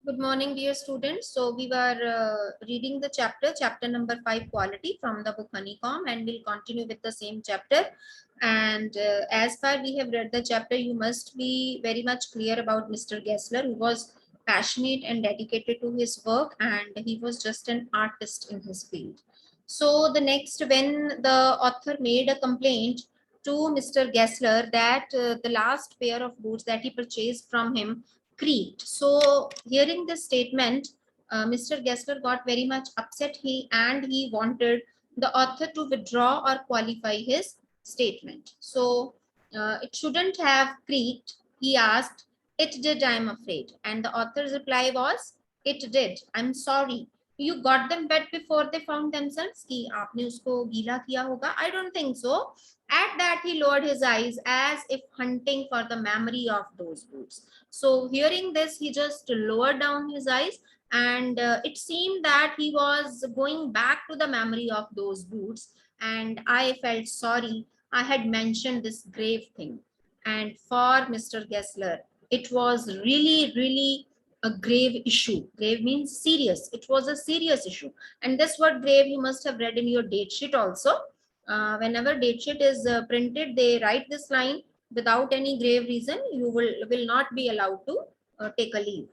Good morning, dear students. So we were reading the chapter number 5, quality from the book Honeycomb, and we'll continue with the same chapter. And as far we have read the chapter, you must be very much clear about Mr. Gessler, who was passionate and dedicated to his work, and he was just an artist in his field. So the next, when the author made a complaint to Mr. Gessler that the last pair of boots that he purchased from him creaked. So, hearing this statement, Mr. Gessler got very much upset. He wanted the author to withdraw or qualify his statement. So, it shouldn't have creaked. He asked, "It did, I'm afraid." And the author's reply was, "It did. I'm sorry. You got them wet before they found themselves." कि आपने उसको गीला किया होगा. I don't think so. At that, he lowered his eyes as if hunting for the memory of those boots. So, hearing this, he just lowered down his eyes, and it seemed that he was going back to the memory of those boots. And I felt sorry. I had mentioned this grave thing. And for Mr. Gessler, it was really, really a grave issue. Grave means serious. It was a serious issue. And this word grave you must have read in your date sheet also. Whenever date sheet is printed, they write this line: without any grave reason, you will not be allowed to take a leave,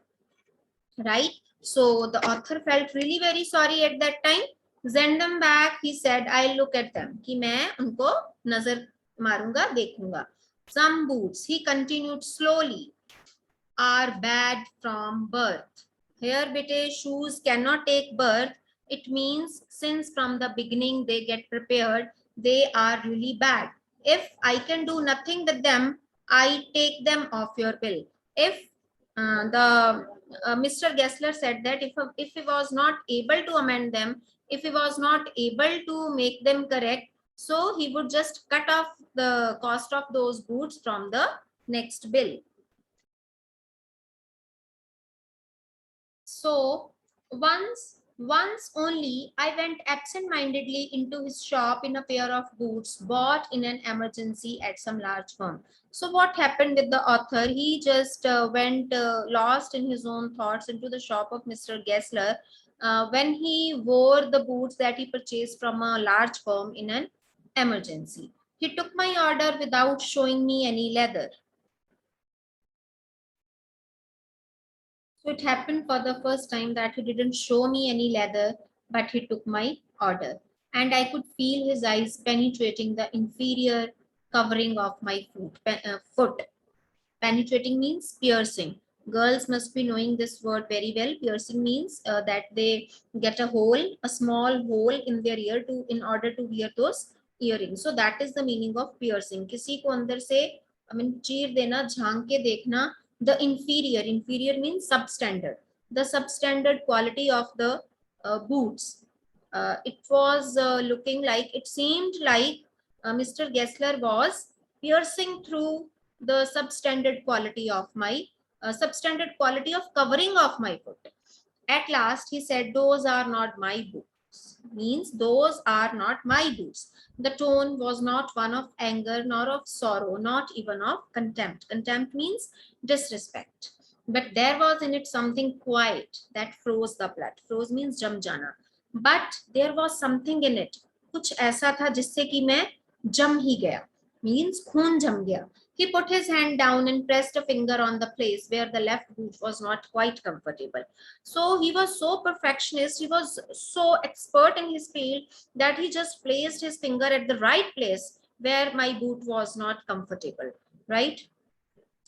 right? So the author felt really very sorry at that time. Send them back, he said. I'll look at them, कि मैं उनको नजर मारूंगा, देखूंगा. Some boots, he continued slowly, are bad from birth. Here, bete, shoes cannot take birth. It means since from the beginning they get prepared, they are really bad. If I can do nothing with them, I take them off your bill. If the Mr. Gessler said that if he was not able to amend them, if he was not able to make them correct, so he would just cut off the cost of those boots from the next bill. So once only I went absent-mindedly into his shop in a pair of boots bought in an emergency at some large firm. So what happened with the author? He just went lost in his own thoughts into the shop of Mr. Gessler when he wore the boots that he purchased from a large firm in an emergency. He took my order without showing me any leather. So it happened for the first time that he didn't show me any leather, but he took my order. And I could feel his eyes penetrating the inferior covering of my foot. Penetrating means piercing. Girls must be knowing this word very well. Piercing means that they get a hole, a small hole in their ear in order to wear those earrings. So that is the meaning of piercing. किसी को अंदर से चीर देना, झांक के देखना. The inferior means substandard. The substandard quality of the boots. It was looking like, it seemed like Mr. Gessler was piercing through the substandard quality of my substandard quality of covering of my foot. At last, he said, "Those are not my boots." Means those are not my boots. The tone was not one of anger, nor of sorrow, not even of contempt. Contempt means disrespect. But there was in it something quiet that froze the blood. Froze means jam jana. But there was something in it. कुछ ऐसा था जिससे कि मैं जम ही गया. Means खून जम गया. He put his hand down and pressed a finger on the place where the left boot was not quite comfortable. So he was so perfectionist, he was so expert in his field that he just placed his finger at the right place where my boot was not comfortable, right?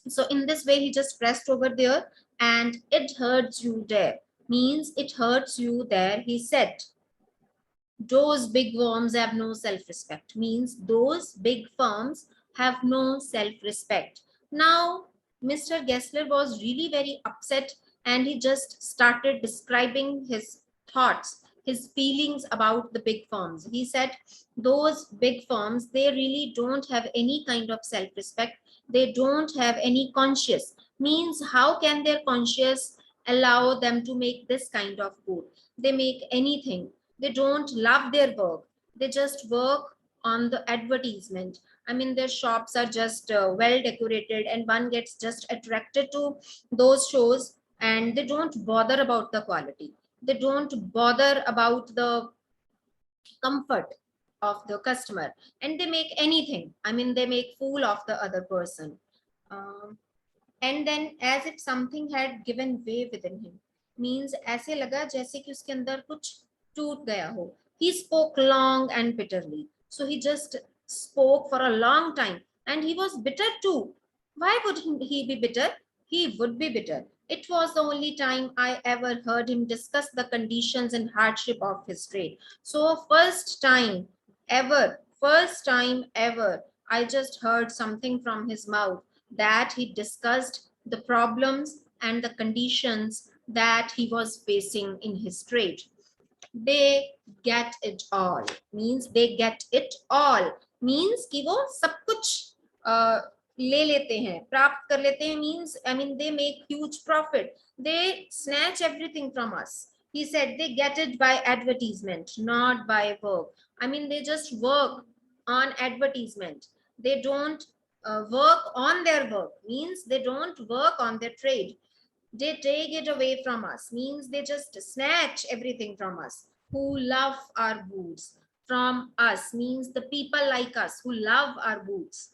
So in this way, he just pressed over there, and "it hurts you there" means it hurts you there, he said. Those big worms have no self-respect means those big firms have no self-respect. Now, Mr. Gessler was really very upset, and he just started describing his thoughts, his feelings about the big firms. He said, those big firms, they really don't have any kind of self-respect. They don't have any conscience. Means how can their conscience allow them to make this kind of food? They make anything. They don't love their work. They just work on the advertisement. Their shops are just well decorated, and one gets just attracted to those shows and they don't bother about the quality. They don't bother about the comfort of the customer, and they make anything. I mean, they make fool of the other person. Um, and then as if something had given way within him, means ऐसे लगा जैसे कि उसके अंदर कुछ टूट गया हो. He spoke long and bitterly. So he just spoke for a long time, and he was bitter too. Why would he be bitter? He would be bitter. It was the only time I ever heard him discuss the conditions and hardship of his trade. So first time ever, I just heard something from his mouth that he discussed the problems and the conditions that he was facing in his trade. They get it all means they get it all means कि वो सब कुछ ले लेते हैं, प्राप्त कर लेते हैं, means I mean they make huge profit, they snatch everything from us. He said they get it by advertisement, not by work. I mean they just work on advertisement. They don't work on their work, means they don't work on their trade. They take it away from us, means they just snatch everything from us. Who love our boots from us, means the people like us who love our boots.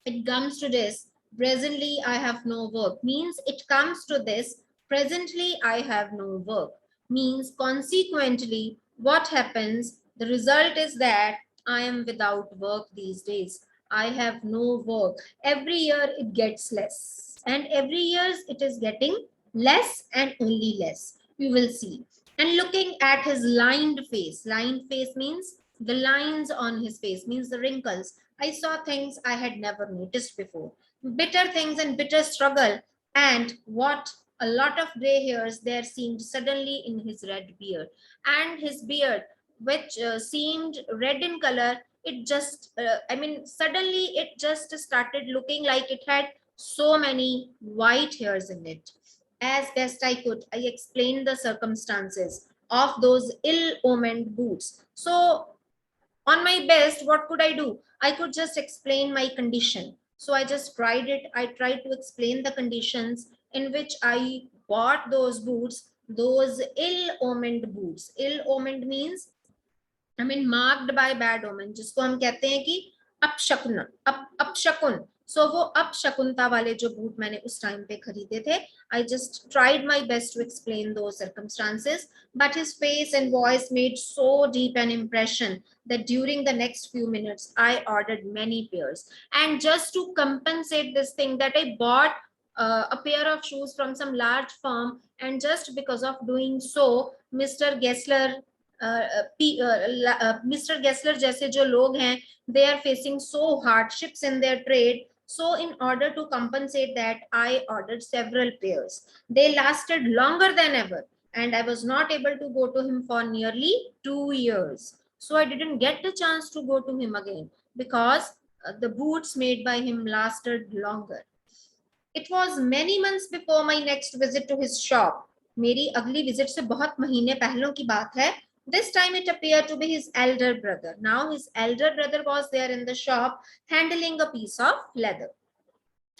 It comes to this, presently I have no work, means it comes to this, presently I have no work, means consequently what happens, the result is that I am without work these days. I have no work. Every year it gets less, and every year it is getting less and only less. You will see. And looking at his lined face means the lines on his face, means the wrinkles. I saw things I had never noticed before. Bitter things and bitter struggle, and what a lot of gray hairs there seemed suddenly in his red beard. And his beard, which seemed red in color, it just, suddenly it just started looking like it had so many white hairs in it. As best I could, I explained the circumstances of those ill omened boots. So on my best, what could I do? I could just explain my condition. So I just tried it. I tried to explain the conditions in which I bought those boots, those ill omened boots. Ill omened means marked by bad omen, जिसको हम कहते हैं कि अपशकुन, अपशकुन. So वो अपशकुनता वाले जो boot मैंने उस टाइम पे खरीदे थे, I just tried my best to explain those circumstances, but his face and voice made so deep an impression that during the next few minutes I ordered many pairs. And just to compensate this thing that I bought a pair of shoes from some large firm, and just because of doing so, Mr. Gessler, Mr. Gessler जैसे जो लोग हैं, they are facing so hardships in their trade. So in order to compensate that, I ordered several pairs. They lasted longer than ever, and I was not able to go to him for nearly 2 years. So I didn't get the chance to go to him again because the boots made by him lasted longer. It was many months before my next visit to his shop. मेरी अगली visit से बहुत महीने पहलों की बात है. This time it appeared to be his elder brother. Now his elder brother was there in the shop handling a piece of leather.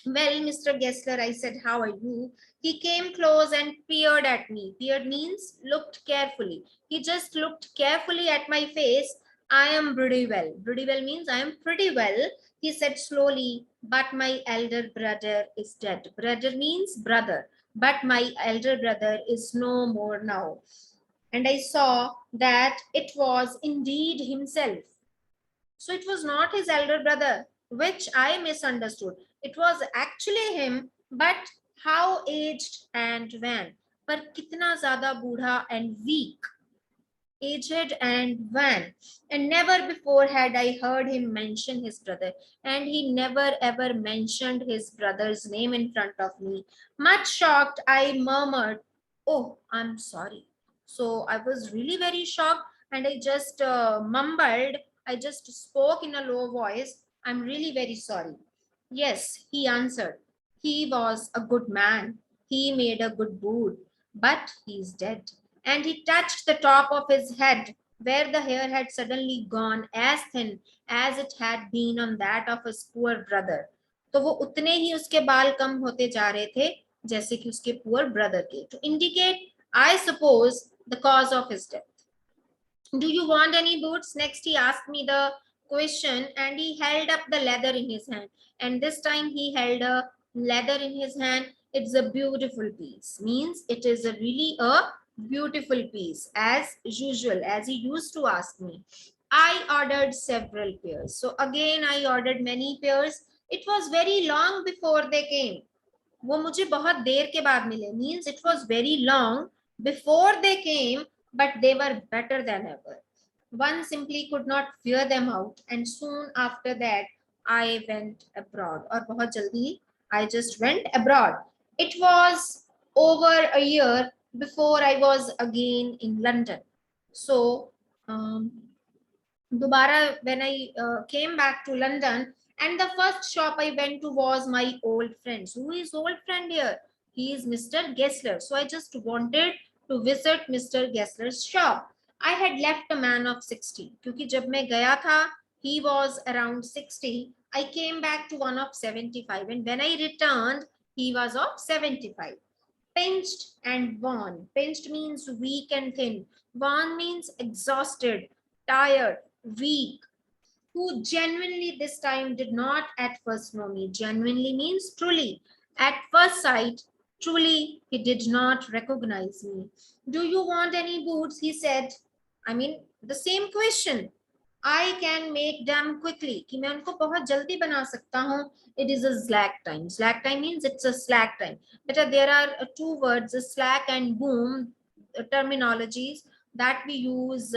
Well, Mr. Gessler, I said, how are you? He came close and peered at me. Peered means looked carefully. He just looked carefully at my face. I am pretty well. Pretty well means I am pretty well. He said slowly, but my elder brother is dead. Brother means brother, but my elder brother is no more now. And I saw that it was indeed himself. So it was not his elder brother, which I misunderstood. It was actually him, but how aged and wan. पर कितना ज़्यादा बूढ़ा and weak, aged and wan. And never before had I heard him mention his brother. And he never ever mentioned his brother's name in front of me. Much shocked, I murmured, "Oh, I'm sorry." So I was really very shocked, and I just mumbled, I just spoke in a low voice, "I'm really very sorry." Yes, he answered. He was a good man. He made a good boot, but he's dead. And he touched the top of his head where the hair had suddenly gone as thin as it had been on that of his poor brother. तो वो उतने ही उसके बाल कम होते जा रहे थे जैसे कि उसके पुअर ब्रदर के, to indicate, I suppose, the cause of his death. Do you want any boots? Next he asked me the question and he held up the leather in his hand, and this time he held a leather in his hand. It's a beautiful piece, means it is a really a beautiful piece. As usual, as he used to ask me, I ordered several pairs. So again I ordered many pairs. It was very long before they came. वो मुझे बहुत देर के बाद मिले, means it was very long before they came, but they were better than ever. One simply could not fear them out, and soon after that I went abroad. और बहुत जल्दी I just went abroad. It was over a year before I was again in London. So दोबारा when I came back to London, and the first shop I went to was my old friends. Who is old friend here? He is Mr. Gessler. So I just wanted to visit Mr. Gessler's shop. I had left a man of 60. क्योंकि जब मैं गया था, he was around 60. I came back to one of 75, and when I returned, he was of 75. Pinched and worn. Pinched means weak and thin. Worn means exhausted, tired, weak, who genuinely this time did not at first know me. Genuinely means truly. At first sight, truly, he did not recognize me. Do you want any boots? He said. I mean, the same question. I can make them quickly. कि मैं उनको बहुत जल्दी बना सकता हूँ. It is a slack time. Slack time means it's a slack time. But there are two words, slack and boom, terminologies that we use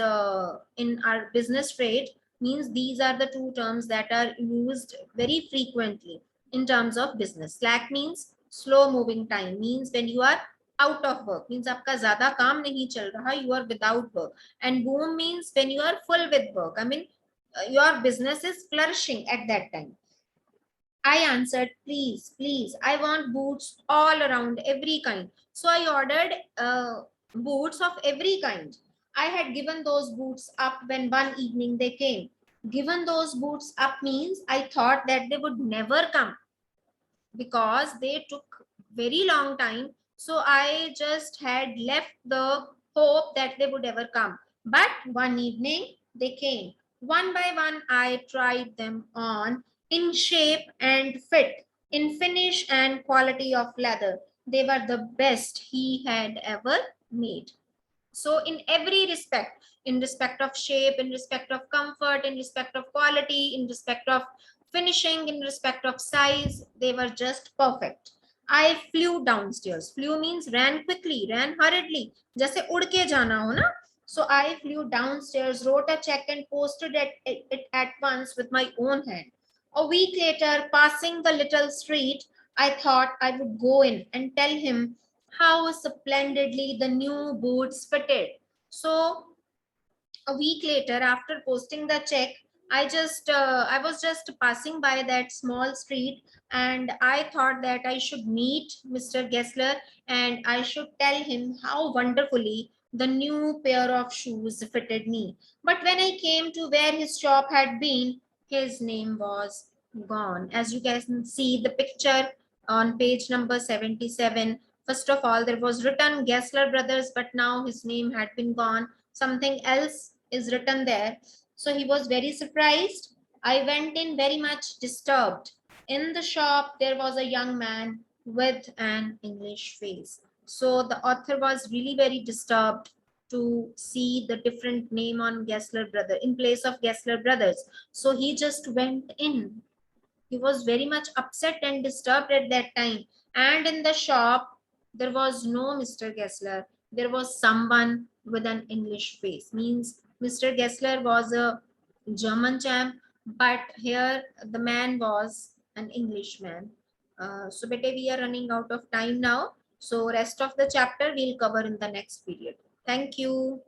in our business trade. Means these are the two terms that are used very frequently in terms of business. Slack means slow moving time, means when you are out of work, means आपका ज्यादा काम नहीं चल रहा, you are without work. And boom means when you are full with work, I mean your business is flourishing at that time. I answered, please, please, I want boots all around, every kind. So I ordered boots of every kind. I had given those boots up when one evening they came. Given those boots up means I thought that they would never come because they took very long time. So I just had left the hope that they would ever come. But one evening they came. One by one, I tried them on in shape and fit, in finish and quality of leather. They were the best he had ever made. So in every respect, in respect of shape, in respect of comfort, in respect of quality, in respect of finishing, in respect of size, they were just perfect. I flew downstairs. Flew means ran quickly, ran hurriedly. जैसे उड़ के जाना हो ना. So I flew downstairs, wrote a check and posted it at once with my own hand. A week later, passing the little street, I thought I would go in and tell him how splendidly the new boots fitted. So a week later, after posting the check, I was just passing by that small street, and I thought that I should meet Mr. Gessler and I should tell him how wonderfully the new pair of shoes fitted me. But when I came to where his shop had been, his name was gone. As you guys can see the picture on page number 77. First of all, there was written Gessler Brothers, but now his name had been gone. Something else is written there. So he was very surprised. I went in very much disturbed. In the shop, there was a young man with an English face. So the author was really very disturbed to see the different name on Gessler Brother in place of Gessler Brothers. So he just went in. He was very much upset and disturbed at that time. And in the shop, there was no Mr. Gessler. There was someone with an English face. Means Mr. Gessler was a German champ, but here the man was an Englishman. So, bete, we are running out of time now. So, rest of the chapter we'll cover in the next period. Thank you.